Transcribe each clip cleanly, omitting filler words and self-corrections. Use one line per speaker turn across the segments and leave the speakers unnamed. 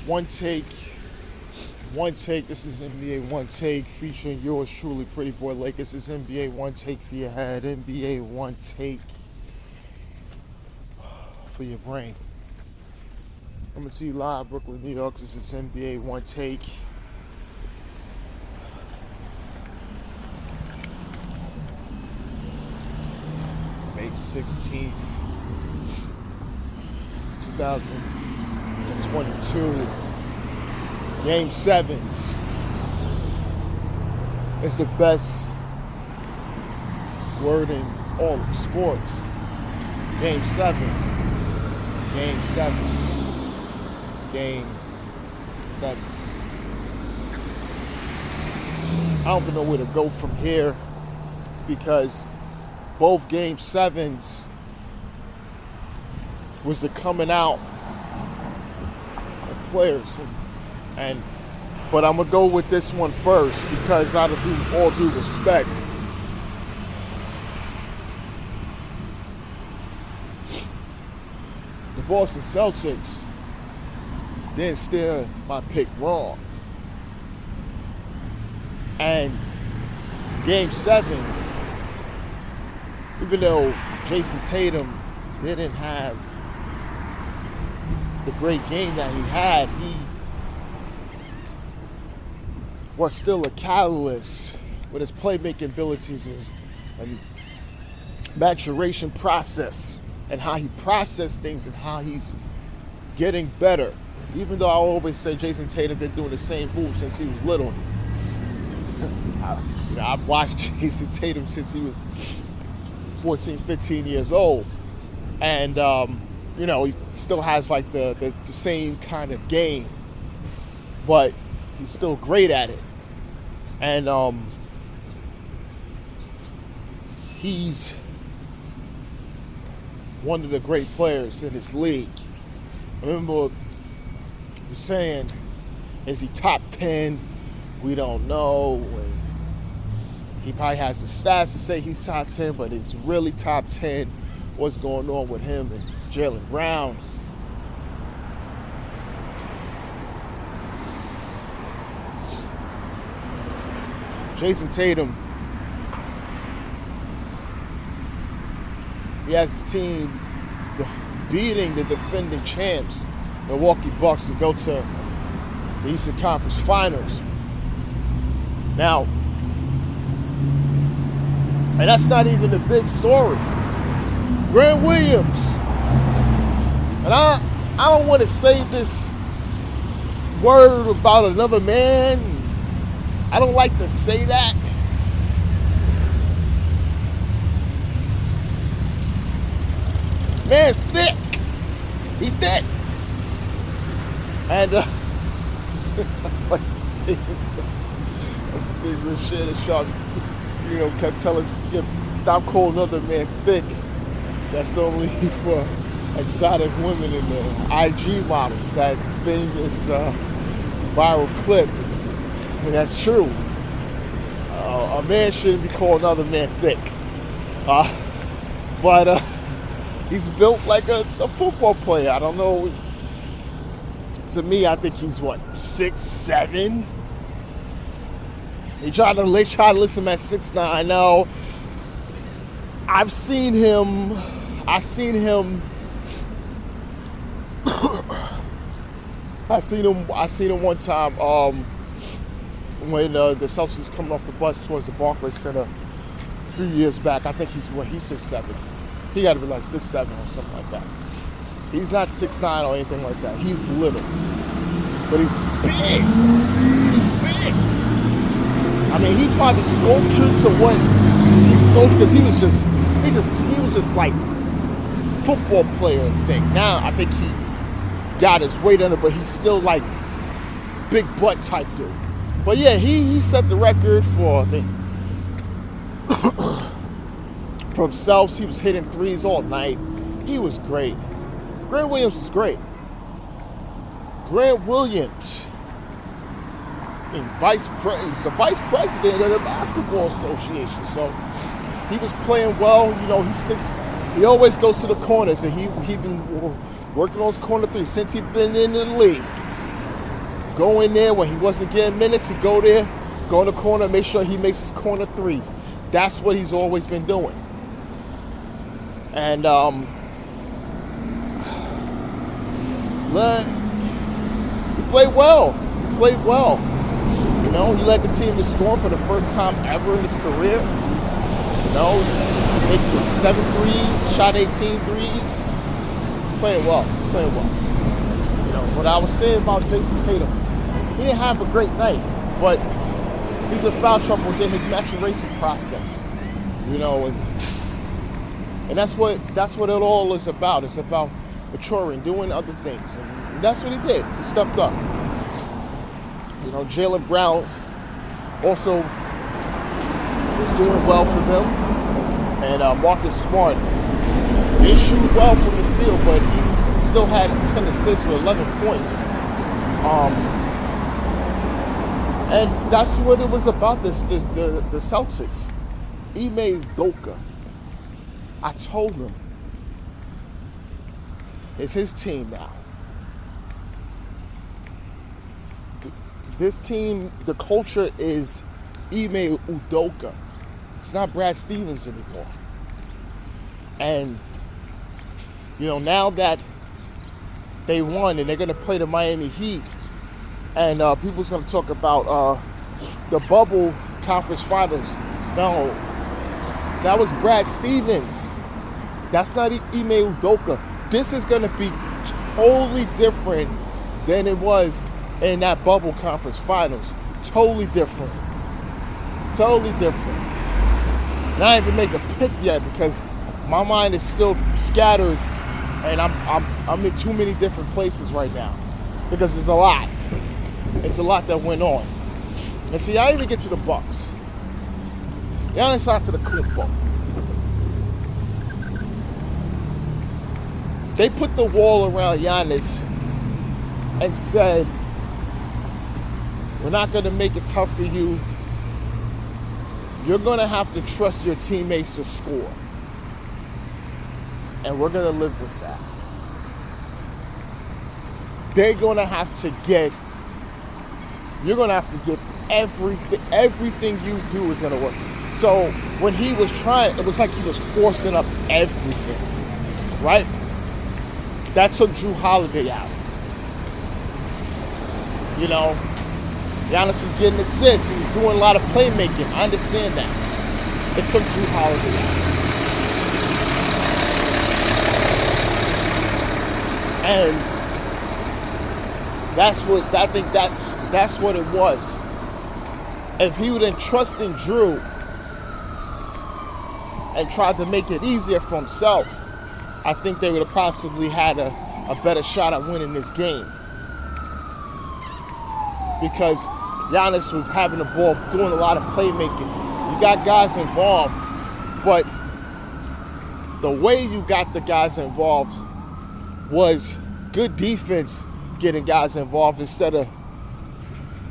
Onetake. Onetake. This is NBA Onetake featuring yours truly, Pretty Boy Lakers. This is NBA Onetake for your head. NBA Onetake for your brain. Coming to you live, Brooklyn, New York. This is NBA Onetake. May 16th, 2022. Game 7s. It's the best word in all of sports. Game 7. Game 7. Game 7. I don't even know where to go from here because both Game 7s was the coming out of players. But I'm going to go with this one first because out of all due respect, the Boston Celtics didn't steer my pick wrong. And Game 7, even though Jason Tatum didn't have the great game that he had, he was still a catalyst with his playmaking abilities and maturation process and how he processed things and how he's getting better. Even though I always say Jason Tatum been doing the same move since he was little. I've watched Jason Tatum since he was 14, 15 years old. And, he still has like the same kind of game, but he's still great at it. And he's one of the great players in this league. I remember he was saying, is he top 10? We don't know. And he probably has the stats to say he's top 10, but it's really top 10. What's going on with him and Jaylen Brown? Jason Tatum, he has his team beating the defending champs, Milwaukee Bucks, to go to the Eastern Conference Finals. Now, and that's not even the big story. Grant Williams, and I don't want to say this word about another man. I don't like to say that. Man's thick. He thick. And like let's share the shot. Kept telling us, stop calling other man thick. That's only for exotic women in the IG models. That famous viral clip. And that's true. A man shouldn't be calling another man thick. But he's built like a football player. I don't know. To me, I think he's 6'7". They try to list him at 6'9". Now, I've seen him I seen him one time when the Celtics was coming off the bus towards the Barclays Center a few years back. I think he's 6'7". He got to be like 6'7" or something like that. He's not 6'9" or anything like that. He's little, but he's big. He's big. I mean, he probably sculptured to what he sculpted because he was just like football player thing. Now I think he got his weight under, but he's still like big butt type dude. But yeah, he set the record for, I think, for himself. He was hitting threes all night. He was great. Grant Williams is great. Grant Williams, he's the vice president of the Basketball Association. So he was playing well. He always goes to the corners, and he been working on his corner three since he's been in the league. go in there when he wasn't getting minutes, he'd go there, go in the corner, make sure he makes his corner threes. That's what he's always been doing. And he played well. He played well. You know, he led the team to score for the first time ever in his career. You know, he made 7 threes, shot 18 threes. He's playing well. He's playing well. You know, what I was saying about Jason Tatum, he didn't have a great night, but he's in foul trouble within his maturation process. You know, and that's what it all is about. It's about maturing, doing other things, and that's what he did. He stepped up. You know, Jaylen Brown also was doing well for them, and Marcus Smart didn't shoot well from the field, but he still had 10 assists with 11 points. And that's what it was about. The Celtics. Ime Udoka. I told him it's his team now. This team, the culture is Ime Udoka. It's not Brad Stevens anymore. And, you know, now that they won and they're going to play the Miami Heat, and people's going to talk about the bubble conference finals. No, that was Brad Stevens. That's not Ime Udoka. This is going to be totally different than it was in that bubble conference finals. Totally different. Totally different. Not even make a pick yet because my mind is still scattered, and I'm in too many different places right now because there's a lot. It's a lot that went on. And see, I even get to the Bucks. Giannis out to the Clipboard. They put the wall around Giannis and said, we're not going to make it tough for you. You're going to have to trust your teammates to score. And we're going to live with that. They're going to have to get, you're going to have to get everything you do is going to work. So when he was trying, it was like he was forcing up everything, right? That took Drew Holiday out. You know, Giannis was getting assists. He was doing a lot of playmaking. I understand that. It took Drew Holiday out. And I think that's what it was. If he would have trusted Drew and tried to make it easier for himself, I think they would have possibly had a better shot at winning this game. Because Giannis was having the ball, doing a lot of playmaking. You got guys involved, but the way you got the guys involved was good defense getting guys involved instead of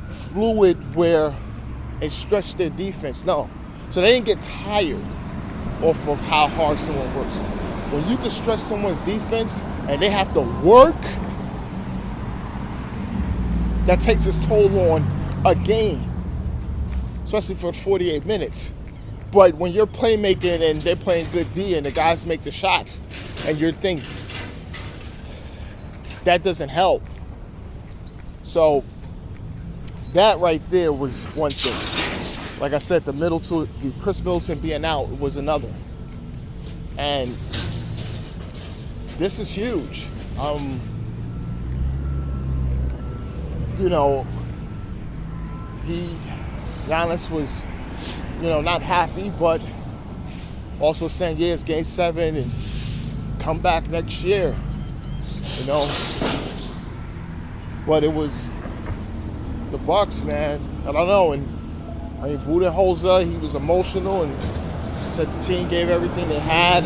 fluid where it stretched their defense. No. So they didn't get tired off of how hard someone works. When you can stretch someone's defense and they have to work, that takes its toll on a game, especially for 48 minutes. But when you're playmaking and they're playing good D and the guys make the shots and you're thinking, that doesn't help. So that right there was one thing. Like I said, the Chris Middleton being out was another. And this is huge. You know, Giannis was, not happy, but also saying, yeah, it's Game 7 and come back next year, But it was the Bucks, man. I don't know. And I mean, Budenholzer, he was emotional and said the team gave everything they had.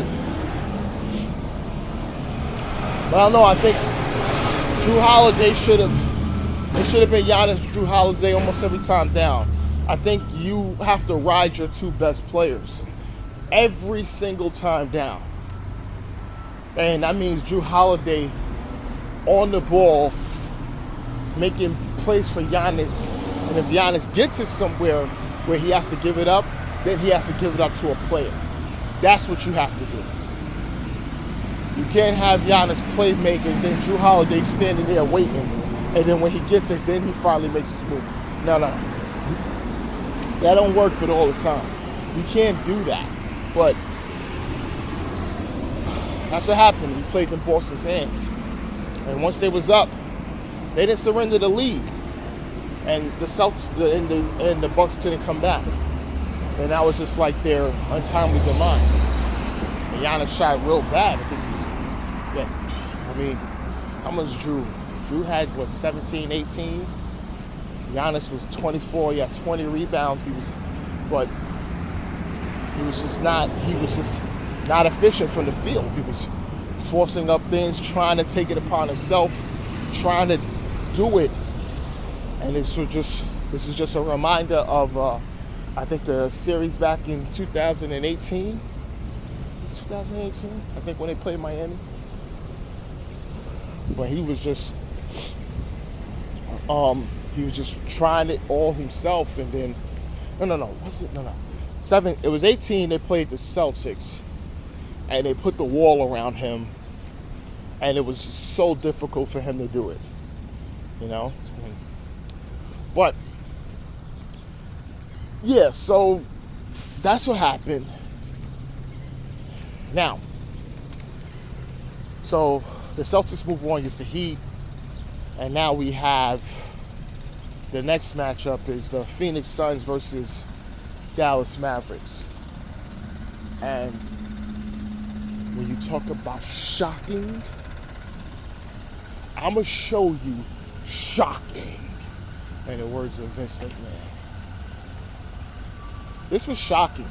But I don't know. I think Drew Holiday should have been Giannis, Drew Holiday almost every time down. I think you have to ride your two best players every single time down. And that means Drew Holiday on the ball, making plays for Giannis, and if Giannis gets it somewhere where he has to give it up, then he has to give it up to a player. That's what you have to do. You can't have Giannis playmaking and then Jrue Holiday standing there waiting, and then when he gets it, then he finally makes his move. No. That don't work but all the time. You can't do that. But that's what happened. He played in Boston's hands. And once they was up, they didn't surrender the lead. And the Celtics and the Bucks couldn't come back. And that was just like their untimely demise. And Giannis shot real bad. How much Jrue? Jrue had, 17, 18? Giannis was 24. He had 20 rebounds. He was just not efficient from the field. He was forcing up things, trying to take it upon himself, trying to do it. And this is just a reminder of, I think the series back in 2018. It's 2018, I think, when they played Miami. But he was just trying it all himself, and then it was 18. They played the Celtics, and they put the wall around him, and it was so difficult for him to do it, But yeah, so that's what happened. Now, so the Celtics move on against the Heat, and now we have the next matchup is the Phoenix Suns versus Dallas Mavericks. And when you talk about shocking, I'm going to show you shocking, in the words of Vince McMahon. This was shocking.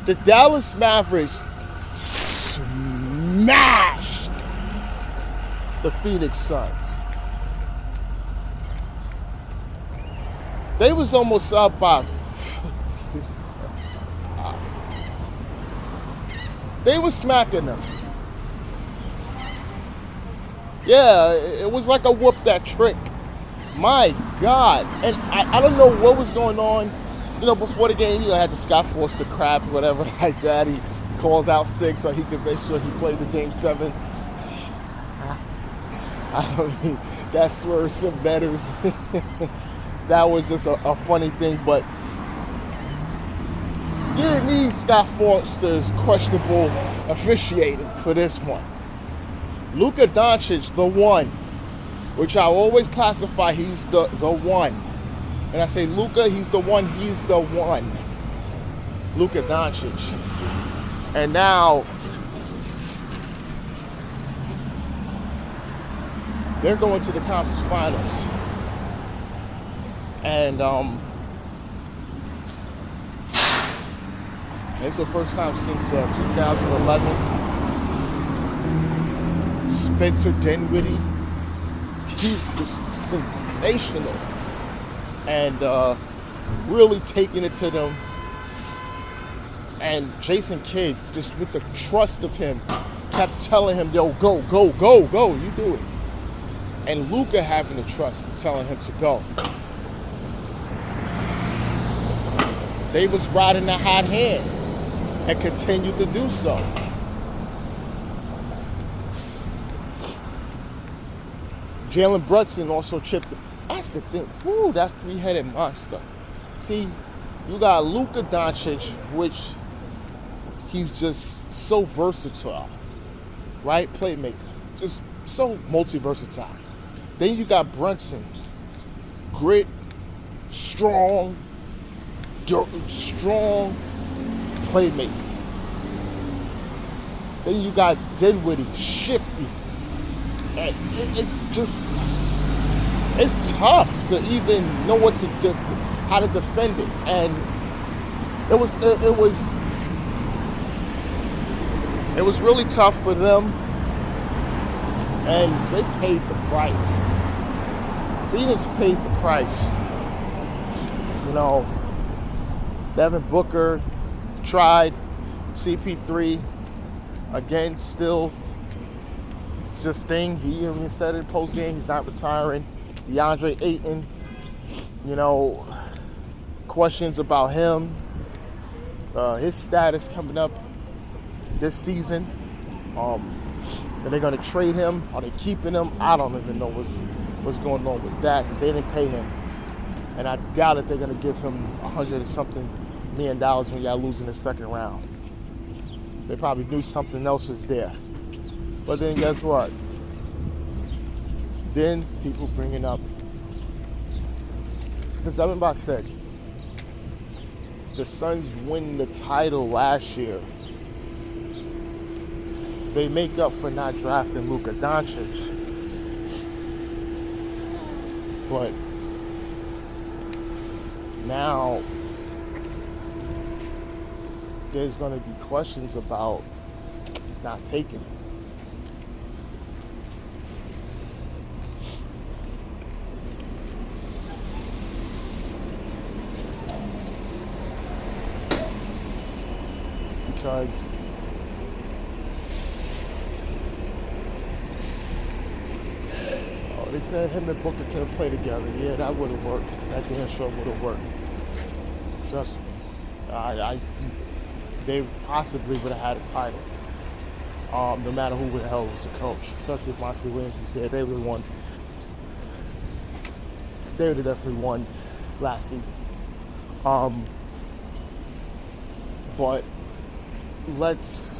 The Dallas Mavericks smashed the Phoenix Suns. They was almost up by they was smacking them. Yeah, it was like a whoop that trick. My God. And I don't know what was going on. Before the game, I had the Scott Foster crap, whatever like that. He called out 6 so he could make sure he played the game 7. That swerved some betters. That was just a funny thing, but you didn't need Scott Foster's questionable officiating for this one. Luka Doncic, the one, which I always classify, he's the one. And I say Luka, he's the one. Luka Doncic. And now they're going to the conference finals. And it's the first time since 2011. Spencer Dinwiddie, he was sensational. And really taking it to them. And Jason Kidd, just with the trust of him, kept telling him, yo, go, you do it. And Luka having the trust and telling him to go. They was riding the hot hand and continued to do so. Jalen Brunson also chipped it. That's the thing. Woo, that's three-headed monster. See, you got Luka Doncic, which he's just so versatile, right? Playmaker. Just so multi-versatile. Then you got Brunson. Grit, strong playmaker. Then you got Dinwiddie, shifty. And it's tough to even know what to do, how to defend it. And it was really tough for them. And they paid the price. Phoenix paid the price. Devin Booker tried. CP3 again, still, it's just thing. He even said in post game he's not retiring. DeAndre Ayton, you know, questions about him, his status coming up this season. Are they going to trade him? Are they keeping him? I don't even know what's going on with that because they didn't pay him. And I doubt that they're going to give him $100 or something million when y'all lose in the second round. They probably knew something else is there. But then guess what? Then people bringing up, because everybody said, the Suns win the title last year. They make up for not drafting Luka Doncic. But now there's going to be questions about not taking it. Because they said him and Booker couldn't play together. Yeah, that would have worked. That damn sure would have worked. Trust me. They possibly would have had a title. No matter who the hell was the coach. Especially if Monty Williams is there. They would have won. They would have definitely won last season. But let's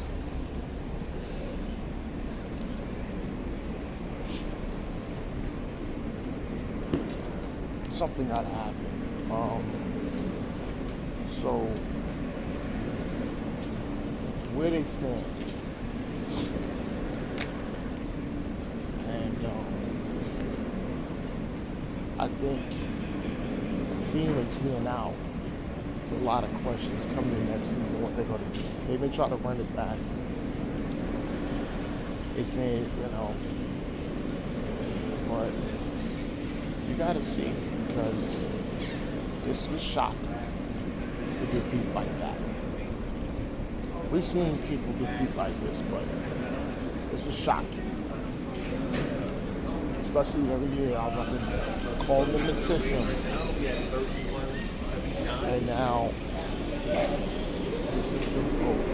something gotta happen. So where they stand, and I think Phoenix being out, there's a lot of questions coming in next season what they're gonna do. They've been trying to run it back. They saying, but you gotta see, because this was shocking to get beat like that. We've seen people get beat like this, but this was shocking. Especially every year I've been calling them the system. And now the system broke.